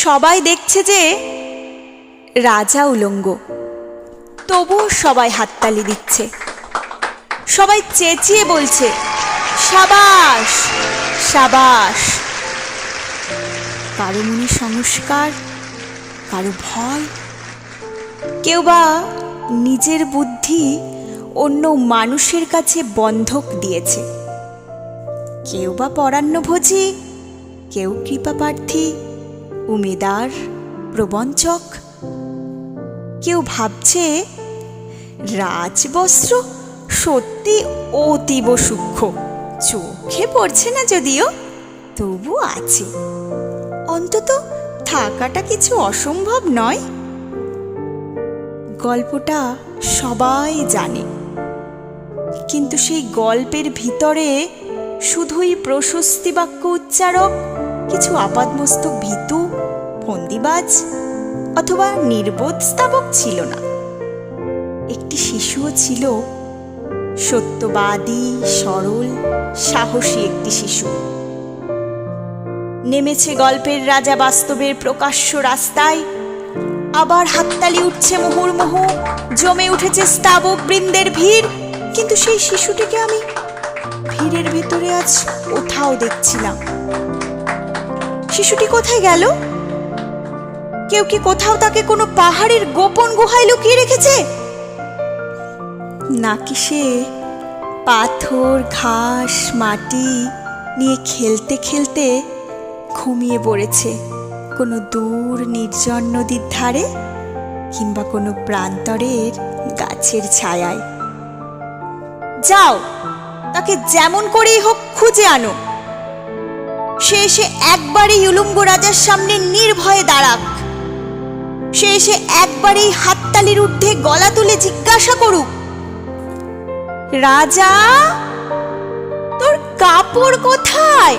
সবাই দেখছে যে রাজা উলঙ্গ, তবু সবাই হাততালি দিচ্ছে। সবাই চেঁচিয়ে বলছে, সাবাস সাবাস। কারো মনে সংস্কার, কারো ভয়, কেউ বা নিজের বুদ্ধি অন্য মানুষের কাছে বন্ধক দিয়েছে। কেউ বা পরান্নভোজী, কেউ কৃপাপ্রার্থী, উমেদার, প্রবঞ্চক। কেউ ভাবছে রাজবস্ত্র সত্যি অতীব সূক্ষ্ম, চোখে পড়ছে না যদিও, তবু আছে। অন্তত থাকাটা কিছু অসম্ভব নয়। গল্পটা সবাই জানে, কিন্তু সেই গল্পের ভিতরে শুধুই প্রশস্তি বাক্য উচ্চারক কিছু আপাদমস্তক ভীতু, ফন্দিবাজ অথবা নির্বোধ স্তাবক ছিল না। একটি শিশুও ছিল, সত্যবাদী, সরল, সাহসী একটি শিশু। নেমেছে গল্পের রাজা বাস্তবের প্রকাশ্য রাস্তায়। আবার হাততালি উঠছে মুহুর্মুহু, জমে উঠেছে স্তাবক বৃন্দের ভিড়। কিন্তু সেই শিশুটিকে আমি ভিড়ের ভিতরে আজ কোথাও দেখছিলাম। শিশুটি কোথায় গেল? কেউ কি কোথাও তাকে কোনো পাহাড়ের গোপন গুহায় লুকিয়ে রেখেছে? নাকি সে পাথর, ঘাস, মাটি নিয়ে খেলতে খেলতে ঘুমিয়ে পড়েছে কোনো দূর নির্জন নদীর ধারে, কিংবা কোনো প্রান্তরের গাছের ছায়ায়? যাও, তাকে যেমন করেই হোক খুঁজে আনো। সে এসে একবারই উলঙ্গ রাজার সামনে নির্ভয়ে দাঁড়াক। সে এসে একবারেই হাততালির ঊর্ধ্বে গলা তুলে জিজ্ঞাসা করুক, রাজা, তোর কাপড় কোথায়?